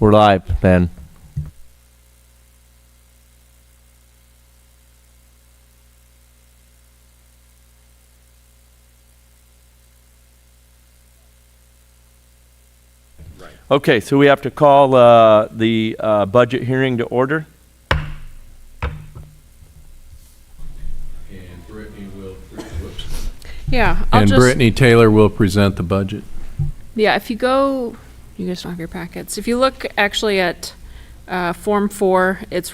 We're live, Ben. Okay, so we have to call the budget hearing to order. And Brittany will, Yeah, and Brittany Taylor will present the budget. Yeah, if you go, you guys don't have your packets. If you look actually at Form 4, it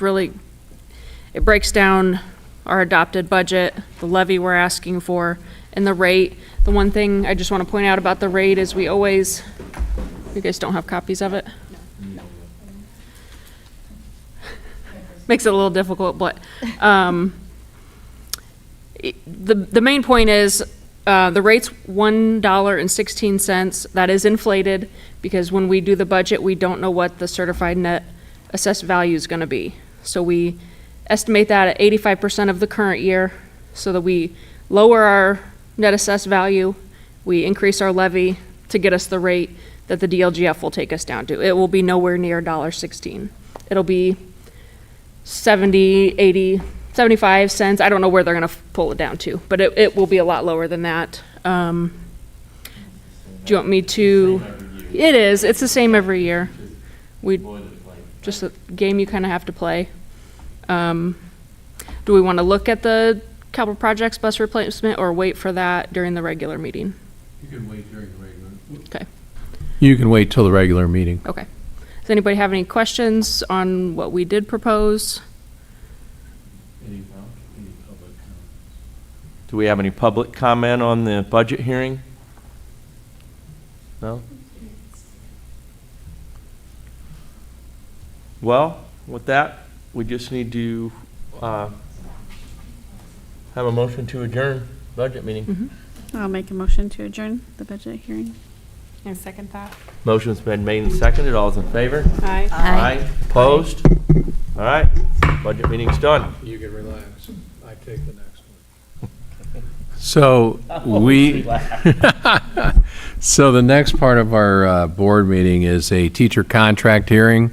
breaks down our adopted budget, the levy we're asking for, and the rate. The one thing I just want to point out about the rate is we always, you guys don't have copies of it? No. Makes it a little difficult, but the main point is the rate's $1.16. That is inflated because when we do the budget, we don't know what the certified net assessed value is going to be. So we estimate that at 85% of the current year so that we lower our net assessed value, we increase our levy to get us the rate that the DLGF will take us down to. It will be nowhere near $1.16. It'll be 70, 80, 75 cents. I don't know where they're going to pull it down to, but it will be a lot lower than that. Do you want me to? It is. It's the same every year. Just a game you kind of have to play. Do we want to look at the capital projects bus replacement or wait for that during the regular meeting? You can wait during the regular. Okay. You can wait till the regular meeting. Okay. Does anybody have any questions on what we did propose? Any public comments? Do we have any public comment on the budget hearing? No? Well, with that, we just need to have a motion to adjourn budget meeting. Mm-hmm. I'll make a motion to adjourn the budget hearing. And second that. Motion's been made and seconded. All's in favor? Aye. Aye. Opposed? All right. Budget meeting's done. You can relax. I take the next one. So so the next part of our board meeting is a teacher contract hearing,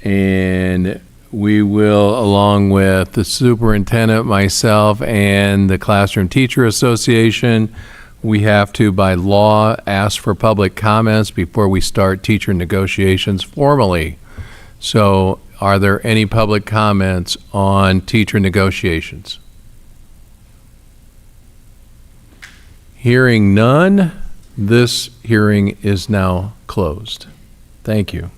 and we will, along with the superintendent, myself, and the Classroom Teacher Association, we have to, by law, ask for public comments before we start teacher negotiations formally. So are there any public comments on teacher negotiations? Hearing none, this hearing is now closed. Thank you.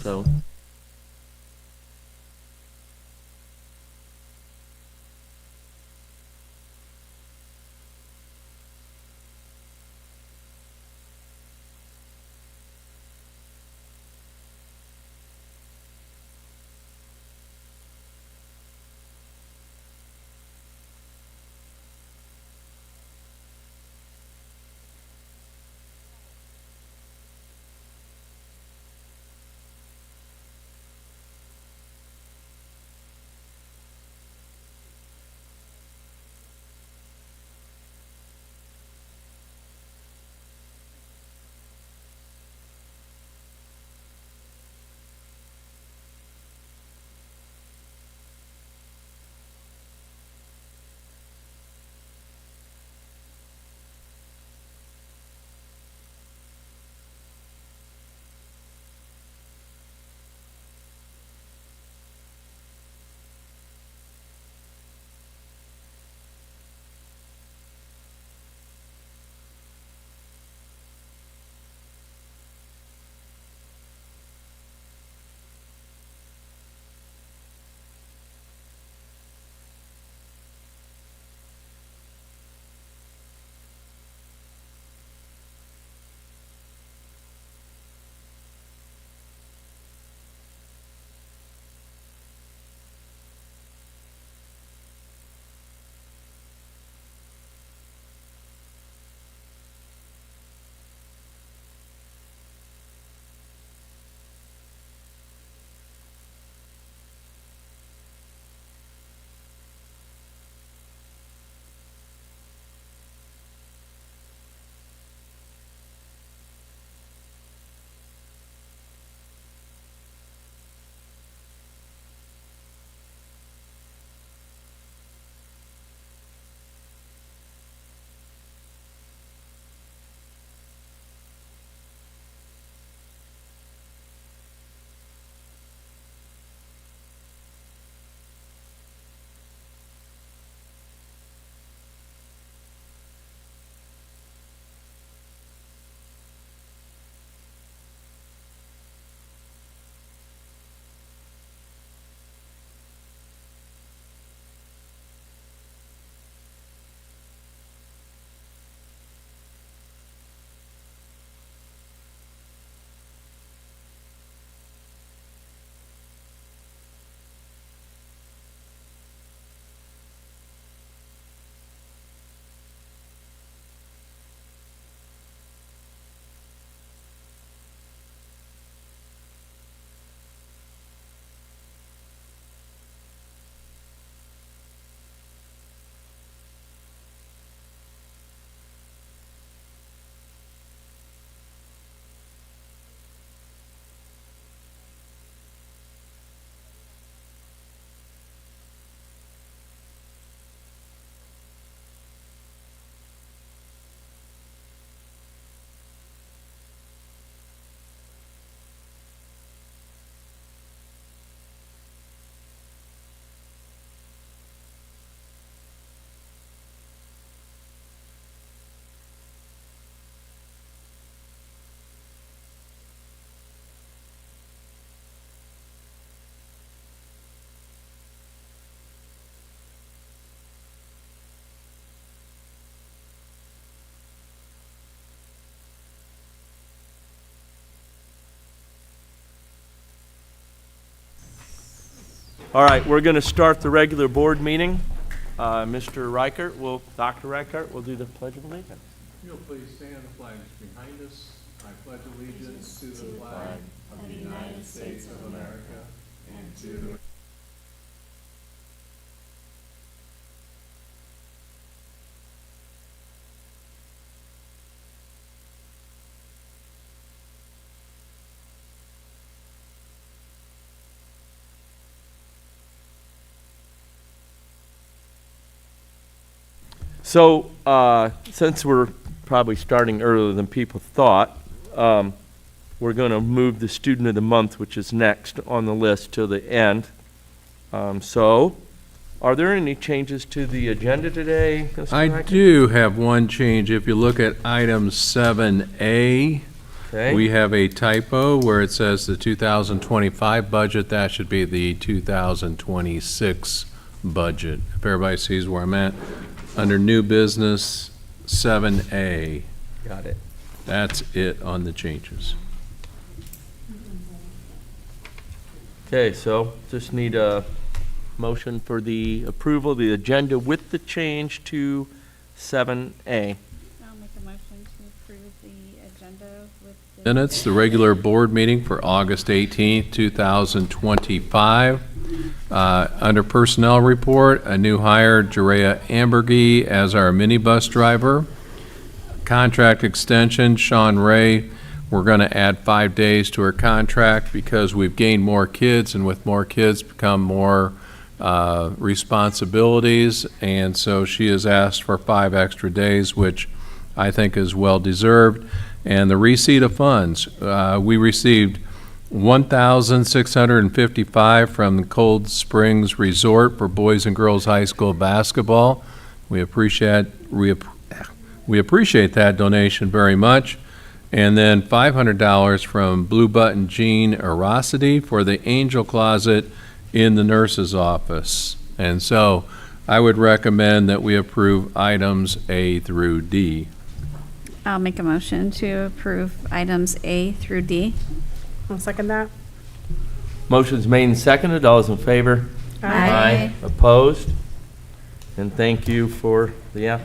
so. All right, we're going to start the regular board meeting. Mr. Reichert Dr. Reichert will do the Pledge of Allegiance. You'll please stand, the flag is behind us. I pledge allegiance to the flag of the United States of America and to the So, since we're probably starting earlier than people thought, we're going to move the Student of the Month, which is next on the list, to the end. So, are there any changes to the agenda today, Mr. I Reichert? do have one change. If you look at item 7A, Okay. We have a typo where it says the 2025 budget. That should be the 2026 budget. If everybody sees where I'm at. Under new business, 7A. Got it. That's it on the changes. Okay, so just need a motion for the approval of the agenda with the change to 7A. I'll make a motion to approve the agenda with the. Minutes, the regular board meeting for August 18th, 2025. Under personnel report, a new hire, Jerea Ambergy, as our minibus driver. Contract extension, Sean Ray. We're going to add 5 days to her contract because we've gained more kids, and with more kids become more responsibilities. And so she has asked for 5 extra days, which I think is well-deserved. And the receipt of funds, we received $1,655 from the Cold Springs Resort for Boys and Girls High School basketball. We appreciate that donation very much. And then $500 from Blue Button Jean Erosity for the Angel Closet in the nurse's office. And so I would recommend that we approve items A through D. I'll make a motion to approve items A through D. I'll second that. Motion's made and seconded. All those in favor? Aye. Opposed? And thank you for the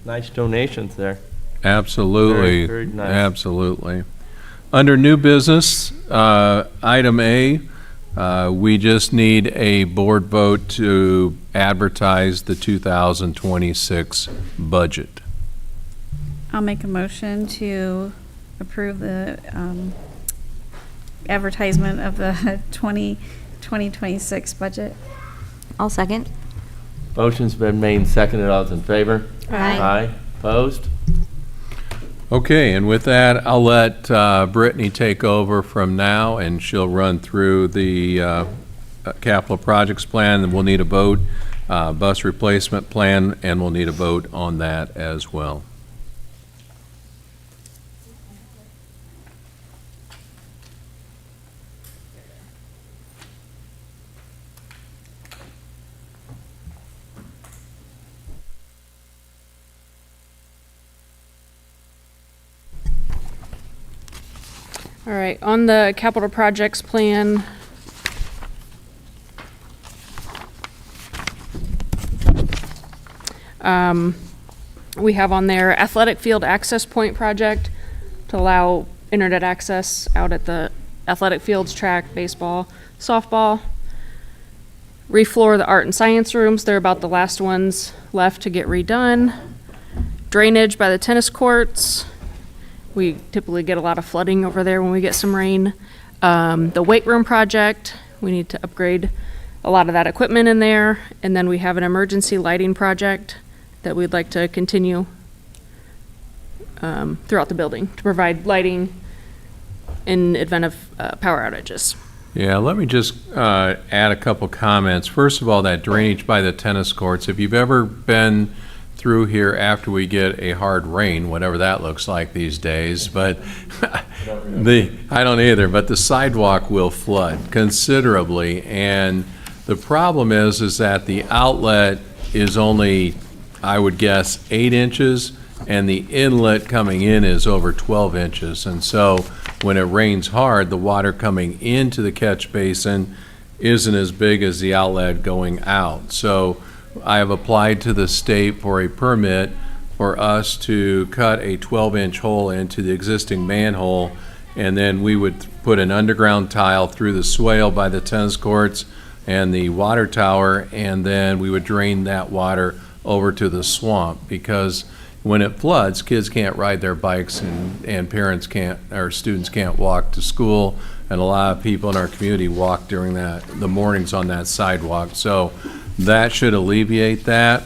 nice donations there. Absolutely. Very, very nice. Absolutely. Under new business, item A, we just need a board vote to advertise the 2026 budget. I'll make a motion to approve the advertisement of the 2026 budget. I'll second. Motion's been made and seconded. All those in favor? Aye. Opposed? Okay, and with that, I'll let Brittany take over from now, and she'll run through the capital projects plan, and we'll need a vote, bus replacement plan, and we'll need a vote on that as well. All right, on the capital projects plan, we have on there athletic field access point project to allow internet access out at the athletic fields, track, baseball, softball. Refloor the art and science rooms, they're about the last ones left to get redone. Drainage by the tennis courts. We typically get a lot of flooding over there when we get some rain. The weight room project, we need to upgrade a lot of that equipment in there. And then we have an emergency lighting project that we'd like to continue throughout the building to provide lighting in event of power outages. Yeah, let me just add a couple comments. First of all, that drainage by the tennis courts, if you've ever been through here after we get a hard rain, whatever that looks like these days, but I don't either, but the sidewalk will flood considerably, and the problem is that the outlet is only, I would guess, 8 inches, and the inlet coming in is over 12 inches, and so when it rains hard, the water coming into the catch basin isn't as big as the outlet going out. So I have applied to the state for a permit for us to cut a 12-inch hole into the existing manhole, and then we would put an underground tile through the swale by the tennis courts and the water tower, and then we would drain that water over to the swamp, because when it floods, kids can't ride their bikes, and parents can't, or students can't walk to school, and a lot of people in our community walk during the mornings on that sidewalk. So that should alleviate that.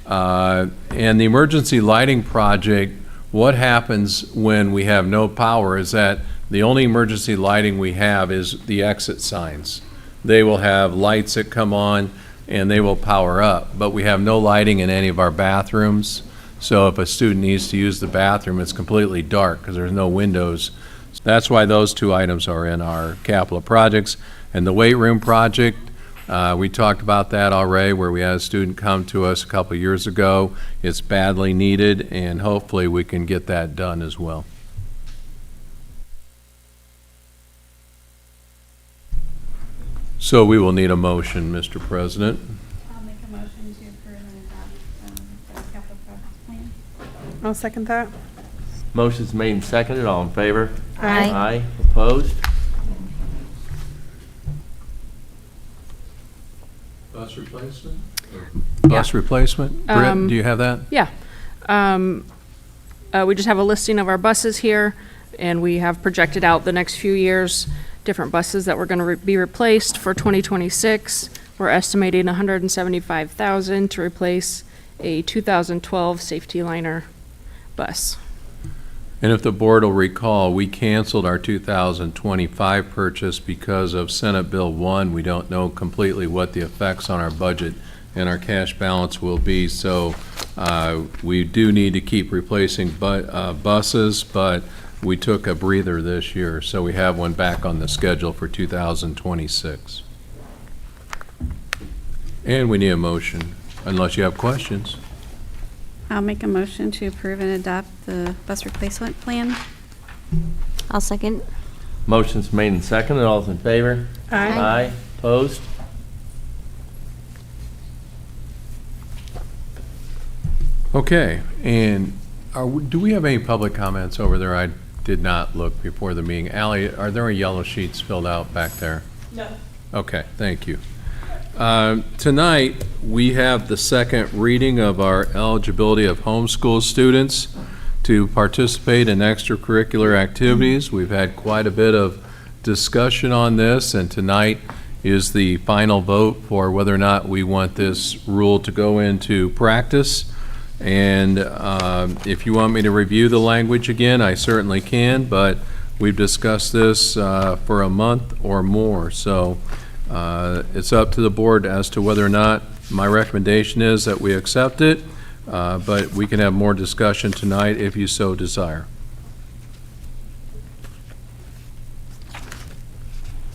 And the emergency lighting project, what happens when we have no power is that the only emergency lighting we have is the exit signs. They will have lights that come on and they will power up, but we have no lighting in any of our bathrooms. So if a student needs to use the bathroom, it's completely dark because there's no windows. That's why those two items are in our capital projects. And the weight room project, we talked about that already, where we had a student come to us a couple years ago. It's badly needed, and hopefully we can get that done as well. So we will need a motion, Mr. President. I'll make a motion to approve and adopt the capital projects plan. I'll second that. Motion's made and seconded. All in favor? Aye. Aye. Opposed? Bus replacement? Bus replacement? Britt, do you have that? Yeah. We just have a listing of our buses here, and we have projected out the next few years, different buses that were going to be replaced for 2026. We're estimating $175,000 to replace a 2012 Safety Liner bus. And if the board will recall, we canceled our 2025 purchase because of Senate Bill 1. We don't know completely what the effects on our budget and our cash balance will be. So we do need to keep replacing buses, but we took a breather this year. So we have one back on the schedule for 2026. And we need a motion, unless you have questions. I'll make a motion to approve and adopt the bus replacement plan. I'll second. Motion's made and seconded. All those in favor? Aye. Aye. Opposed? Okay, and do we have any public comments over there? I did not look before the meeting. Ally, are there any yellow sheets filled out back there? No. Okay, thank you. Tonight, we have the second reading of our eligibility of homeschool students to participate in extracurricular activities. We've had quite a bit of discussion on this, and tonight is the final vote for whether or not we want this rule to go into practice. And if you want me to review the language again, I certainly can, but we've discussed this for a month or more. So it's up to the board as to whether or not my recommendation is that we accept it, but we can have more discussion tonight if you so desire.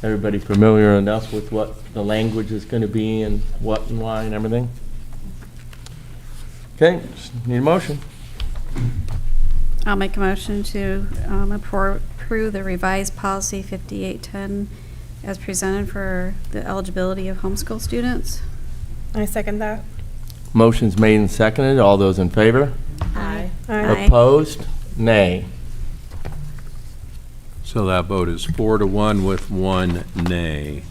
Everybody familiar enough with what the language is going to be and what and why and everything? Okay, just need a motion. I'll make a motion to approve the revised policy 5810 as presented for the eligibility of homeschool students. I second that. Motion's made and seconded. All those in favor? Aye. Aye. Opposed? Nay. So that vote is 4-1 with 1 nay.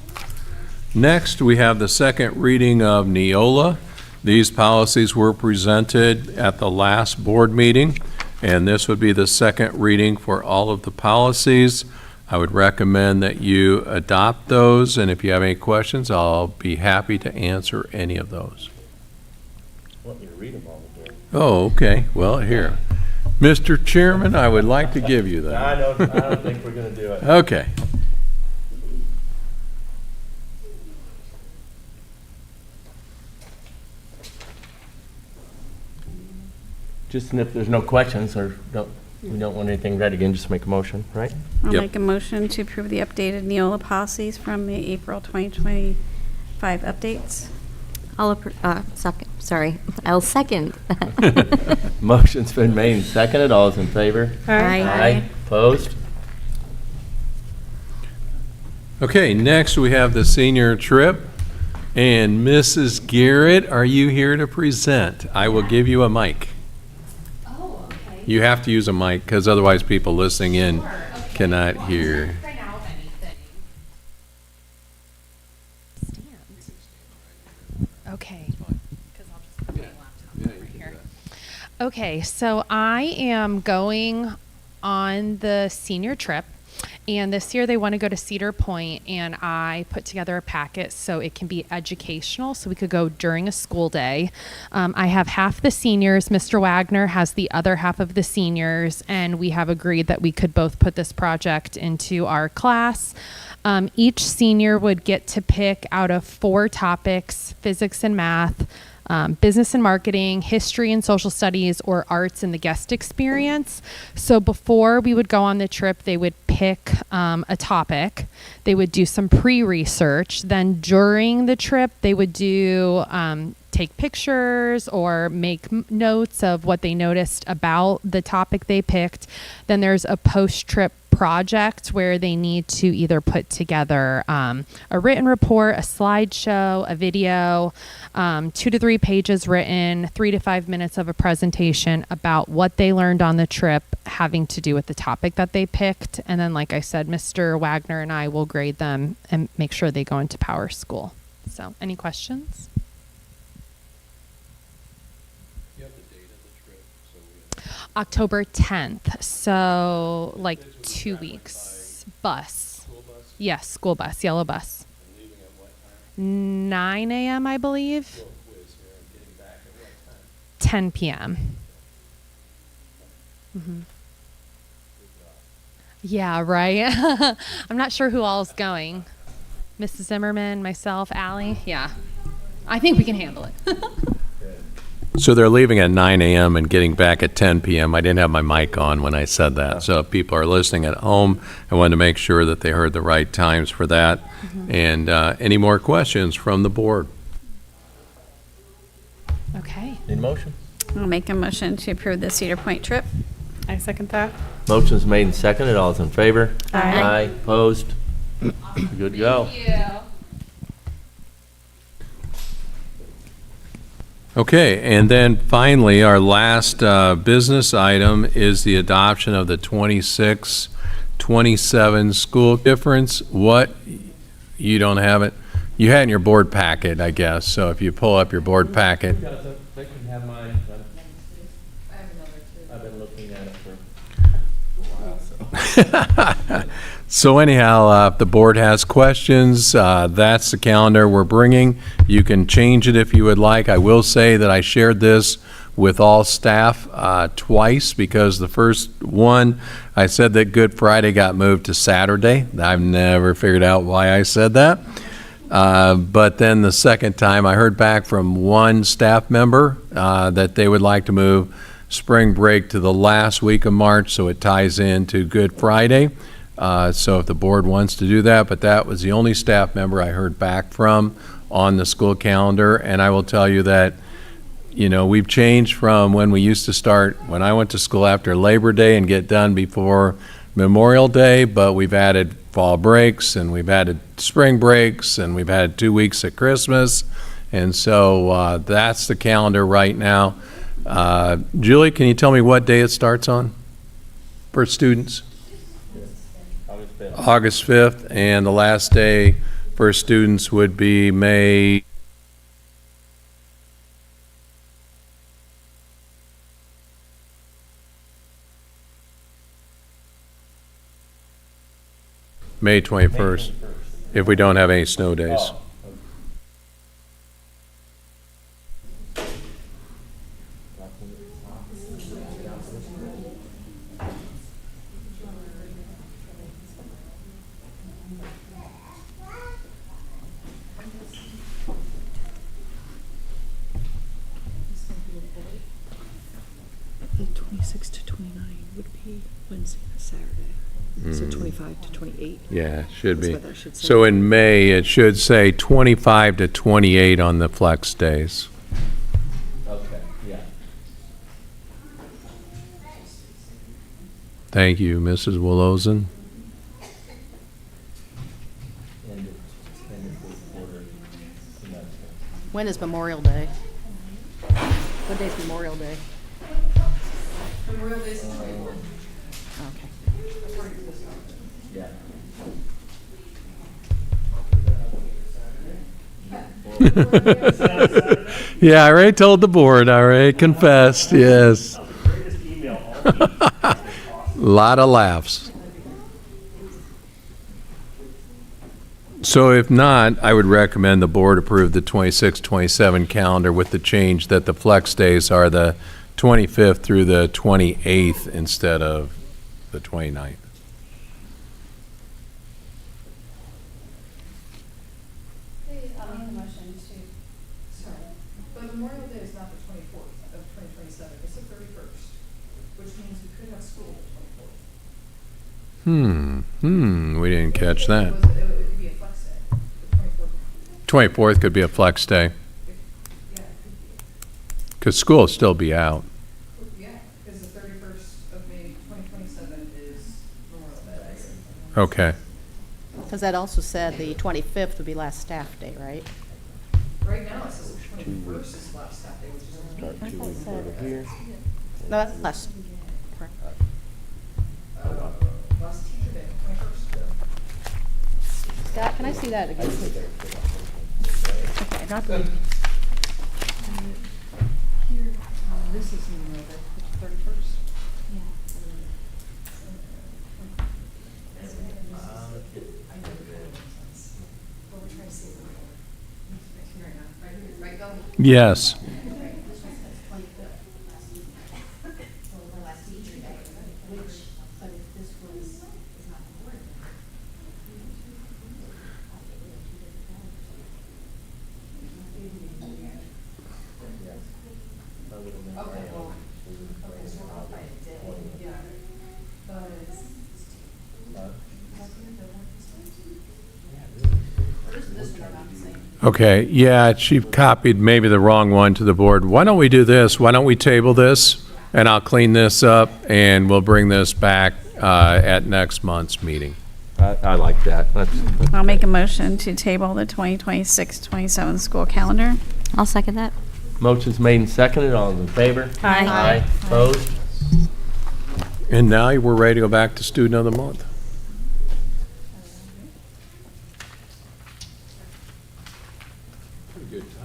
Next, we have the second reading of Neola. These policies were presented at the last board meeting, and this would be the second reading for all of the policies. I would recommend that you adopt those, and if you have any questions, I'll be happy to answer any of those. Want me to read them all again? Oh, okay. Well, here. Mr. Chairman, I would like to give you that. I don't think we're going to do it. Okay. Just, and if there's no questions or we don't want anything read again, just make a motion, right? I'll Yep. make a motion to approve the updated Neola policies from the April 2025 updates. I'll second. Motion's been made and seconded. All those in favor? Aye. Opposed? Okay, next we have the senior trip. And Mrs. Garrett, are you here to present? I will give you a mic. Oh, okay. You have to use a mic because otherwise people listening in Sure, okay. cannot Well, hear. right now, if anything. Okay. 'Cause I'll just put my laptop over here. Okay, so I am going on the senior trip, and this year they want to go to Cedar Point, and I put together a packet so it can be educational, so we could go during a school day. I have half the seniors. Mr. Wagner has the other half of the seniors, and we have agreed that we could both put this project into our class. Each senior would get to pick out of 4 topics, physics and math, business and marketing, history and social studies, or arts and the guest experience. So before we would go on the trip, they would pick a topic. They would do some pre-research. Then during the trip, they would do take pictures or make notes of what they noticed about the topic they picked. Then there's a post-trip project where they need to either put together a written report, a slideshow, a video, 2 to 3 pages written, 3 to 5 minutes of a presentation about what they learned on the trip having to do with the topic that they picked. And then, like I said, Mr. Wagner and I will grade them and make sure they go into Power School. So, any questions? October 10th, so like 2 weeks. Bus. Yes, school bus, yellow bus. 9 a.m., I believe. 10 p.m. Yeah, right. I'm not sure who all is going. Mrs. Zimmerman, myself, Allie. Yeah. I think we can handle it. So they're leaving at 9 a.m. and getting back at 10 p.m. I didn't have my mic on when I said that. So if people are listening at home, I wanted to make sure that they heard the right times for that. And any more questions from the board? Okay. Need motion? I'll make a motion to approve the Cedar Point trip. I second that. Motion's made and seconded. All those in favor? Aye. Aye. Opposed? Good to go. Okay, and then finally, our last business item is the adoption of the 26-27 school difference. What, you don't have it? You had in your board packet, I guess, so if you pull up your board packet. They can have mine. I've been looking at it for a while, so. So anyhow, if the board has questions, that's the calendar we're bringing. You can change it if you would like. I will say that I shared this with all staff twice, because the first one, I said that Good Friday got moved to Saturday. I've never figured out why I said that. But then the second time, I heard back from one staff member that they would like to move spring break to the last week of March, so it ties into Good Friday. So if the board wants to do that, but that was the only staff member I heard back from on the school calendar. And I will tell you that, you know, we've changed from when we used to start, when I went to school after Labor Day and get done before Memorial Day, but we've added fall breaks and we've added spring breaks and we've had 2 weeks at Christmas. And so that's the calendar right now. Julie, can you tell me what day it starts on for students? August 5th, and the last day for students would be May 21st, if we don't have any snow days. The 26 to 29 would be Wednesday and Saturday. So 25 to 28. Yeah, should That's be. what that should say. So in May, it should say 25 to 28 on the flex days. Okay, yeah. Thank you, Mrs. Willozen. When is Memorial Day? What day is Memorial Day? Memorial Day is the 24th. Okay. Yeah, I already told the board, I already confessed, yes. Lot of laughs. So if not, I would recommend the board approve the 26-27 calendar with the change that the flex days are the 25th through the 28th instead of the 29th. I'll make a motion to, sorry. But Memorial We didn't catch that. 24th could be a flex day. Because school will still be out. Because the 31st of May, 2027 is Memorial Day. Okay. Because that also said the 25th would be last staff day, right? Right now, it says the 21st is last staff day, which is Start 2 weeks over here. No, that's less. Correct. last teacher day, 21st. Scott, can I see that again, please? Okay, not the, This is Memorial Day, the 31st. Yes. Okay, yeah, she copied maybe the wrong one to the board. Why don't we do this? Why don't we table this, and I'll clean this up, and we'll bring this back at next month's meeting. I like that. I'll make a motion to table the 2026-27 school calendar. I'll second that. Motion's made and seconded. All in favor? Aye. Opposed? And now we're ready to go back to Student of the Month.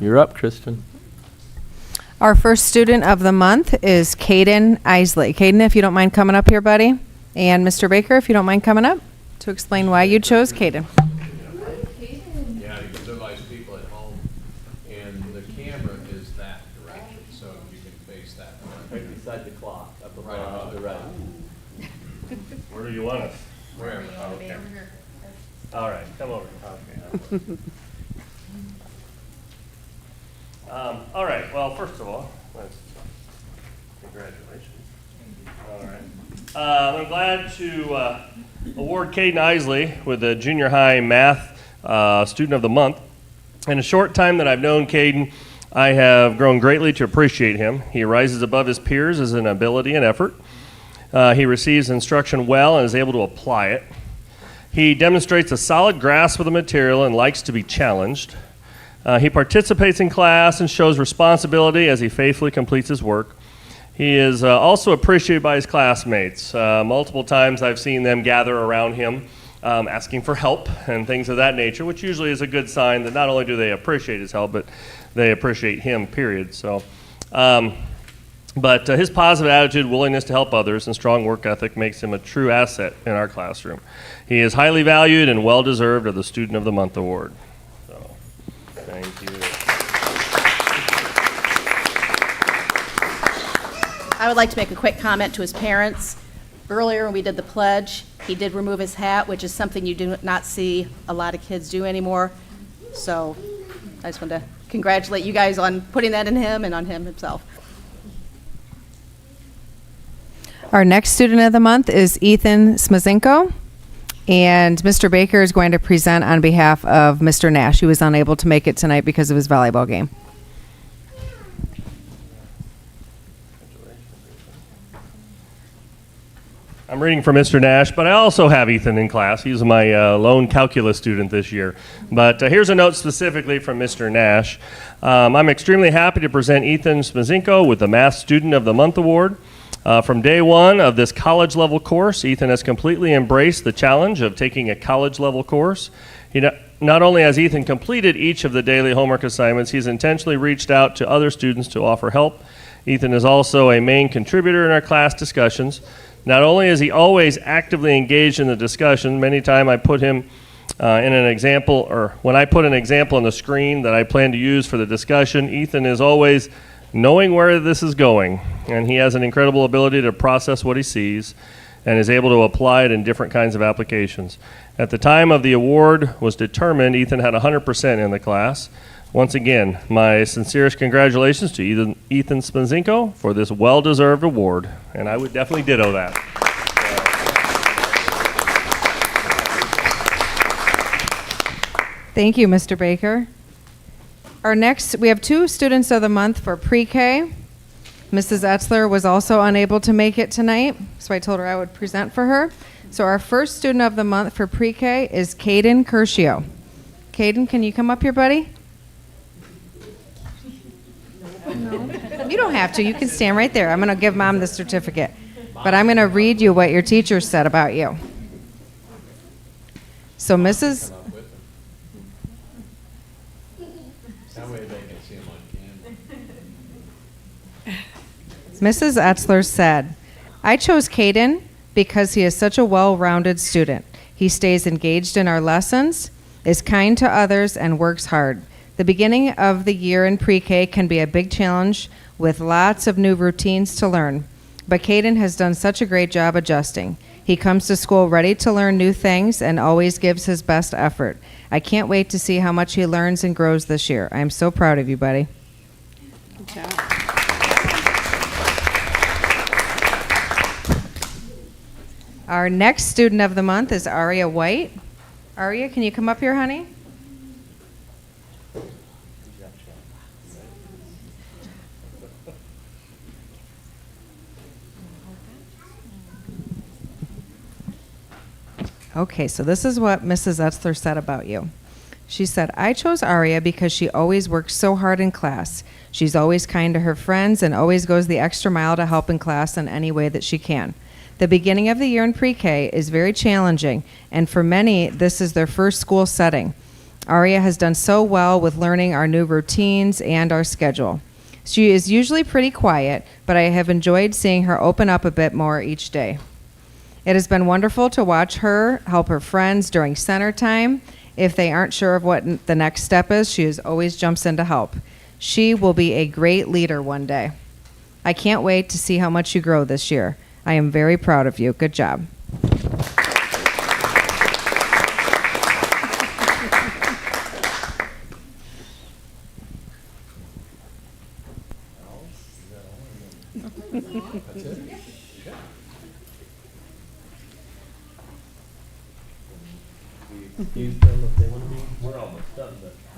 You're up, Kristen. Our first student of the month is Caden Isley. Caden, if you don't mind coming up here, buddy. And Mr. Baker, if you don't mind coming up to explain why you chose Caden. Yeah, because otherwise people at home, and the camera is that direction, so you can face that direction. Right beside the clock, up Right above the right. Where do you want us? Wherever. Okay. All right, come over. Okay. All right, well, first of all, congratulations. All right. I'm glad to award Caden Isley with the Junior High Math Student of the Month. In a short time that I've known Caden, I have grown greatly to appreciate him. He rises above his peers as an ability and effort. He receives instruction well and is able to apply it. He demonstrates a solid grasp of the material and likes to be challenged. He participates in class and shows responsibility as he faithfully completes his work. He is also appreciated by his classmates. Multiple times I've seen them gather around him asking for help and things of that nature, which usually is a good sign that not only do they appreciate his help, but they appreciate him, period. So, but his positive attitude, willingness to help others, and strong work ethic makes him a true asset in our classroom. He is highly valued and well-deserved of the Student of the Month award. So, thank you. I would like to make a quick comment to his parents. Earlier, when we did the pledge, he did remove his hat, which is something you do not see a lot of kids do anymore. So I just want to congratulate you guys on putting that in him and on him himself. Our next student of the month is Ethan Smazenko. And Mr. Baker is going to present on behalf of Mr. Nash, who was unable to make it tonight because of his volleyball game. I'm reading for Mr. Nash, but I also have Ethan in class. He's my lone calculus student this year. But here's a note specifically from Mr. Nash. I'm extremely happy to present Ethan Smazenko with the Math Student of the Month Award. From day one of this college-level course, Ethan has completely embraced the challenge of taking a college-level course. Not only has Ethan completed each of the daily homework assignments, he's intentionally reached out to other students to offer help. Ethan is also a main contributor in our class discussions. Not only is he always actively engaged in the discussion, many times I put him in an example, or when I put an example on the screen that I plan to use for the discussion, Ethan is always knowing where this is going, and he has an incredible ability to process what he sees and is able to apply it in different kinds of applications. At the time of the award was determined, Ethan had 100% in the class, Once again, my sincerest congratulations to Ethan Spanzinko for this well-deserved award, and I would definitely ditto that. Thank you, Mr. Baker. We have 2 students of the month for pre-K. Mrs. Etzler was also unable to make it tonight, so I told her I would present for her. So our first student of the month for pre-K is Caden Curcio. Caden, can you come up here, buddy? No. You don't have to. You can stand right there. I'm going to give Mom the certificate. But I'm going to read you what your teacher said about you. So Mrs. Mrs. Etzler said, I chose Caden because he is such a well-rounded student. He stays engaged in our lessons, is kind to others, and works hard. The beginning of the year in pre-K can be a big challenge with lots of new routines to learn. But Caden has done such a great job adjusting. He comes to school ready to learn new things and always gives his best effort. I can't wait to see how much he learns and grows this year. I am so proud of you, buddy. Good job. Our next student of the month is Aria White. Aria, can you come up here, honey? Okay, so this is what Mrs. Etzler said about you. She said, I chose Aria because she always works so hard in class. She's always kind to her friends and always goes the extra mile to help in class in any way that she can. The beginning of the year in pre-K is very challenging, and for many, this is their first school setting. Aria has done so well with learning our new routines and our schedule. She is usually pretty quiet, but I have enjoyed seeing her open up a bit more each day. It has been wonderful to watch her help her friends during center time. If they aren't sure of what the next step is, she always jumps in to help. She will be a great leader one day. I can't wait to see how much you grow this year. I am very proud of you. Good job.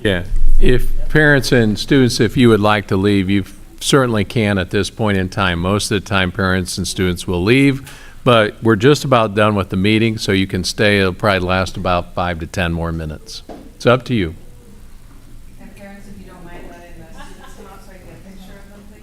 Yeah, if parents and students, if you would like to leave, you certainly can at this point in time. Most of the time, parents and students will leave, but we're just about done with the meeting, so you can stay. It'll probably last about 5 to 10 more minutes. It's up to you. And parents, if you don't mind letting the students come out so I can get a picture of them, please.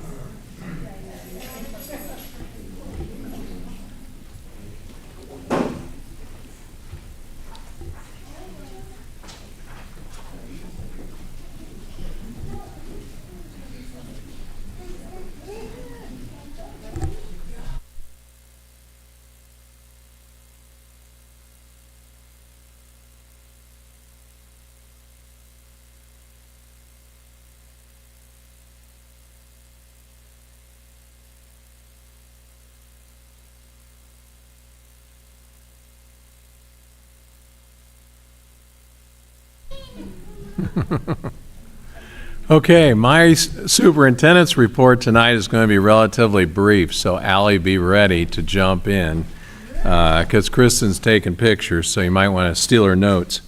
Okay, my superintendent's report tonight is going to be relatively brief, so Allie, be ready to jump in, because Kristen's taking pictures, so you might want to steal her notes.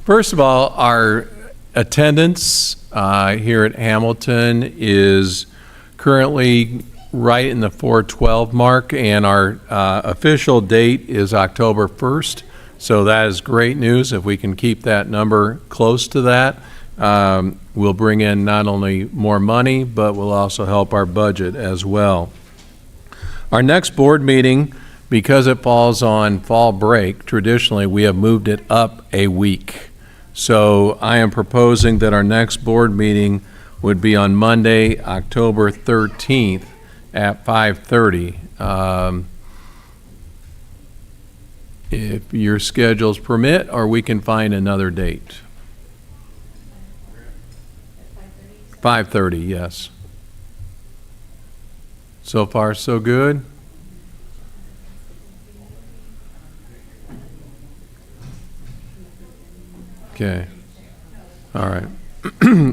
First of all, our attendance here at Hamilton is currently right in the 412 mark, and our official date is October 1st, so that is great news. If we can keep that number close to that, we'll bring in not only more money, but we'll also help our budget as well. Our next board meeting, because it falls on fall break, traditionally we have moved it up a week. So I am proposing that our next board meeting would be on Monday, October 13th at 5:30. If your schedules permit, or we can find another date. 5:30, yes. So far, so good? Okay. All right.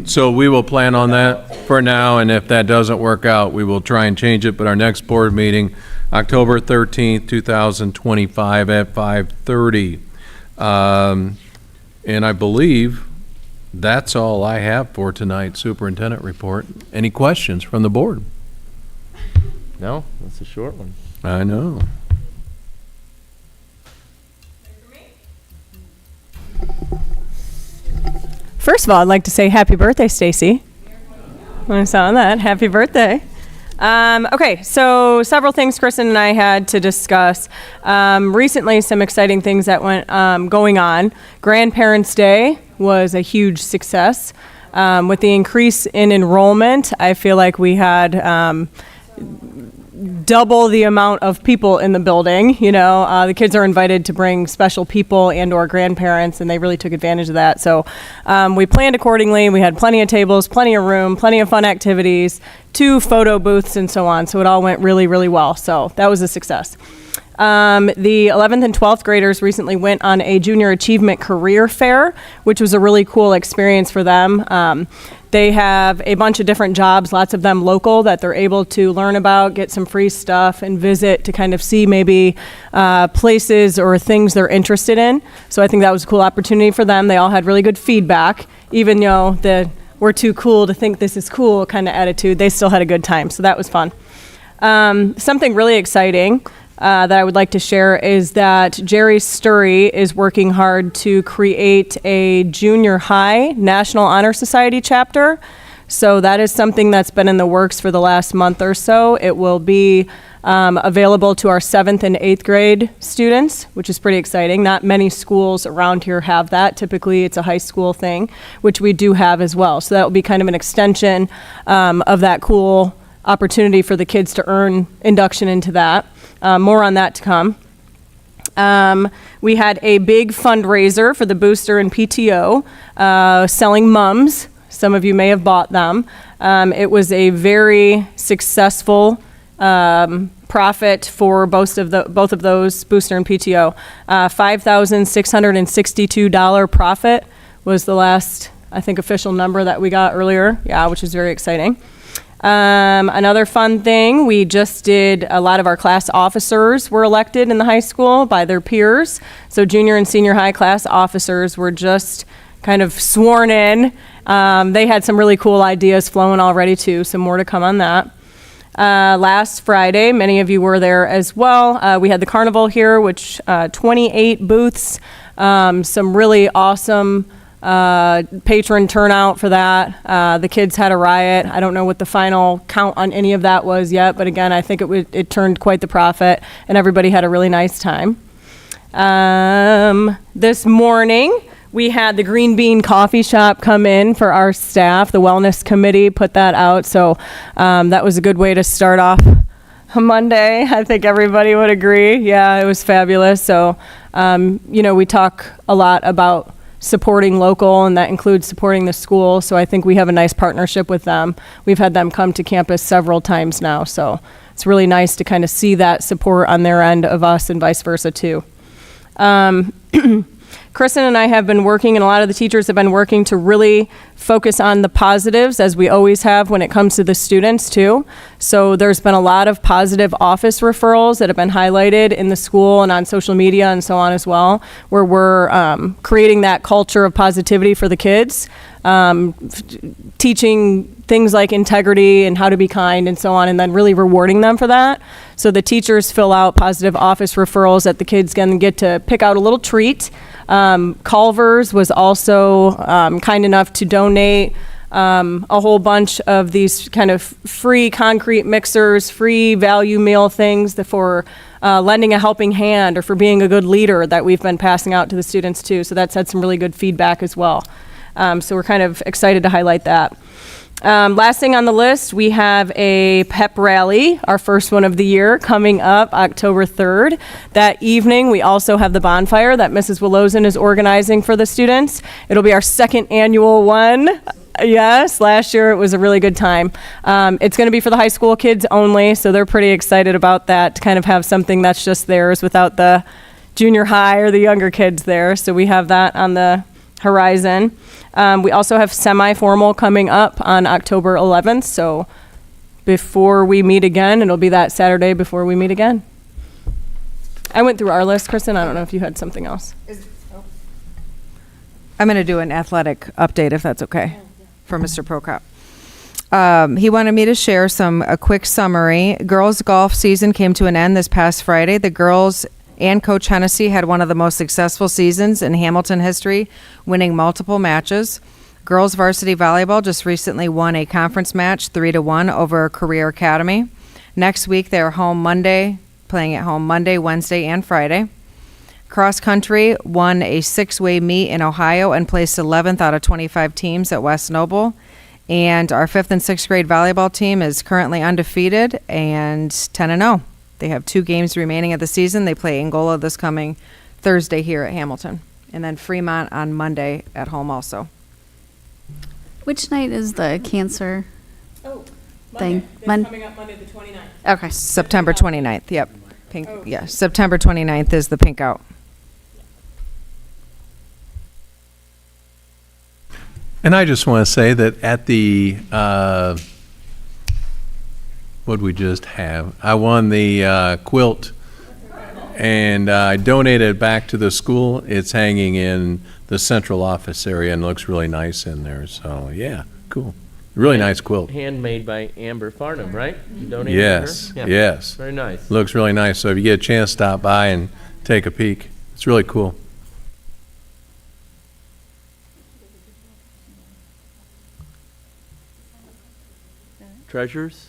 So we will plan on that for now, and if that doesn't work out, we will try and change it. But our next board meeting, October 13th, 2025 at 5:30. And I believe that's all I have for tonight's superintendent report. Any questions from the board? No, that's a short one. I know. First of all, I'd like to say happy birthday, Stacy. When I saw that, happy birthday. Okay, so several things Kristen and I had to discuss. Recently, some exciting things that went going on. Grandparents' Day was a huge success. With the increase in enrollment, I feel like we had double the amount of people in the building. You know, the kids are invited to bring special people and or grandparents, and they really took advantage of that. So we planned accordingly. We had plenty of tables, plenty of room, plenty of fun activities, 2 photo booths, and so on. So it all went really, really well. So that was a success. The 11th and 12th graders recently went on a Junior Achievement Career Fair, which was a really cool experience for them. They have a bunch of different jobs, lots of them local, that they're able to learn about, get some free stuff, and visit to kind of see maybe places or things they're interested in. So I think that was a cool opportunity for them. They all had really good feedback, even though the we're too cool to think this is cool kind of attitude. They still had a good time, so that was fun. Something really exciting that I would like to share is that Jerry Sturry is working hard to create a junior high National Honor Society chapter. So that is something that's been in the works for the last month or so. It will be available to our 7th and 8th grade students, which is pretty exciting. Not many schools around here have that. Typically, it's a high school thing, which we do have as well. So that will be kind of an extension of that cool opportunity for the kids to earn induction into that. More on that to come. We had a big fundraiser for the booster and PTO, selling mums. Some of you may have bought them. It was a very successful profit for both of those, booster and PTO. $5,662 profit was the last, I think, official number that we got earlier. Yeah, which is very exciting. Another fun thing, we just did a lot of our class officers were elected in the high school by their peers. So junior and senior high class officers were just kind of sworn in. They had some really cool ideas flowing already too, so more to come on that. Last Friday, many of you were there as well. We had the carnival here, which 28 booths, some really awesome patron turnout for that. The kids had a riot. I don't know what the final count on any of that was yet, but again, I think it turned quite the profit, and everybody had a really nice time. This morning, we had the Green Bean Coffee Shop come in for our staff. The Wellness Committee put that out, so that was a good way to start off a Monday. I think everybody would agree. Yeah, it was fabulous. So, we talk a lot about supporting local, and that includes supporting the school. So I think we have a nice partnership with them. We've had them come to campus several times now. So it's really nice to kind of see that support on their end of us and vice versa too. Kristen and I have been working, and a lot of the teachers have been working to really focus on the positives, as we always have when it comes to the students too. So there's been a lot of positive office referrals that have been highlighted in the school and on social media and so on as well, where we're creating that culture of positivity for the kids, teaching things like integrity and how to be kind and so on, and then really rewarding them for that. So the teachers fill out positive office referrals that the kids can get to pick out a little treat. Culver's was also kind enough to donate a whole bunch of these kind of free concrete mixers, free value meal things for lending a helping hand or for being a good leader that we've been passing out to the students too. So that's had some really good feedback as well. So we're kind of excited to highlight that. Last thing on the list, we have a pep rally, our first one of the year, coming up October 3rd. That evening, we also have the bonfire that Mrs. Willozin is organizing for the students. It'll be our second annual one. Yes, last year it was a really good time. It's going to be for the high school kids only, so they're pretty excited about that, to kind of have something that's just theirs without the junior high or the younger kids there. So we have that on the horizon. We also have semi-formal coming up on October 11th, so before we meet again, it'll be that Saturday before we meet again. I went through our list, Kristen. I don't know if you had something else. I'm going to do an athletic update if that's okay for Mr. Prokop. He wanted me to share a quick summary. Girls golf season came to an end this past Friday. The girls and Coach Hennessy had one of the most successful seasons in Hamilton history, winning multiple matches. Girls varsity volleyball just recently won a conference match 3-1 over Career Academy. Next week they're playing at home Monday, Wednesday, and Friday. Cross country won a 6-way meet in Ohio and placed 11th out of 25 teams at West Noble. And our 5th and 6th grade volleyball team is currently undefeated and 10-0. They have 2 games remaining of the season. They play Angola this coming Thursday here at Hamilton. And then Fremont on Monday at home also. Which night is the cancer thing? Coming up Monday the 29th. Okay. September 29th, yep. September 29th is the pink out. And I just want to say that at the, what'd we just have? I won the quilt, and I donated it back to the school. It's hanging in the central office area and looks really nice in there. So, yeah, cool. Really nice quilt. Handmade by Amber Farnham, right? You donated Yes, to her? Yeah. yes. Very nice. Looks really nice. So if you get a chance, stop by and take a peek. It's really cool. Treasures?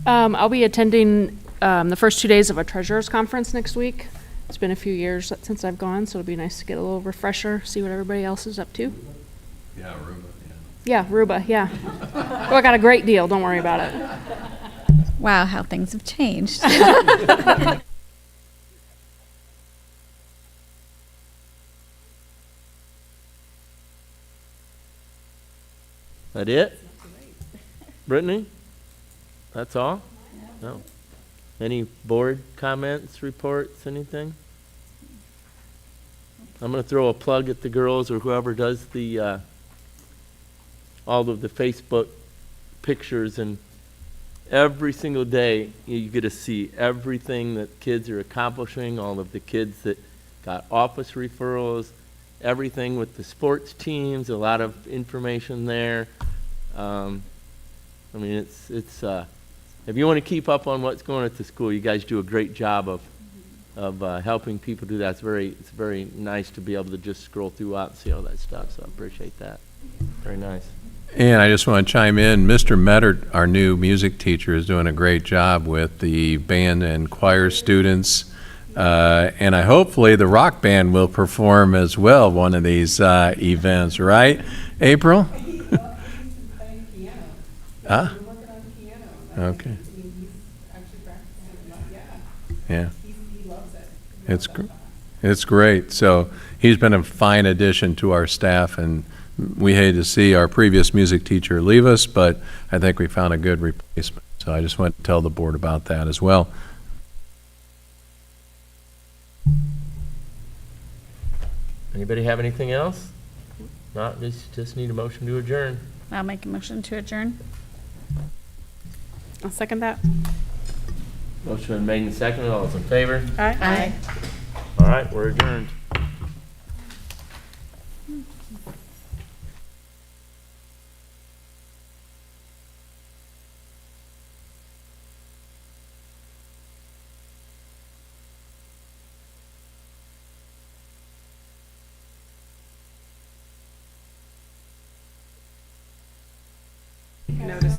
I'll be attending the first 2 days of a treasurers conference next week. It's been a few years since I've gone, so it'll be nice to get a little refresher, see what everybody else is up to. Yeah, Aruba. Yeah, Aruba, yeah. Oh, I got a great deal, don't worry about it. Wow, how things have changed. That it? Brittany? That's all? No. Any board comments, reports, anything? I'm going to throw a plug at the girls or whoever does the all of the Facebook pictures, and every single day you get to see everything that kids are accomplishing, all of the kids that got office referrals, everything with the sports teams, a lot of information there. I mean, it's if you want to keep up on what's going on at the school, you guys do a great job of helping people do that. It's very nice to be able to just scroll throughout and see all that stuff. So I appreciate that. Very nice. And I just want to chime in, Mr. Mettert, our new music teacher, is doing a great job with the band and choir students. And hopefully the rock band will perform as well one of these events, right, April? Huh? Okay. Yeah. It's great. So he's been a fine addition to our staff, and we hate to see our previous music teacher leave us, but I think we found a good replacement. So I just want to tell the board about that as well. Anybody have anything else? Not, just need a motion to adjourn. I'll make a motion to adjourn. I'll second that. Motion been made and seconded. All those in favor? Aye. All right, we're adjourned. Notice.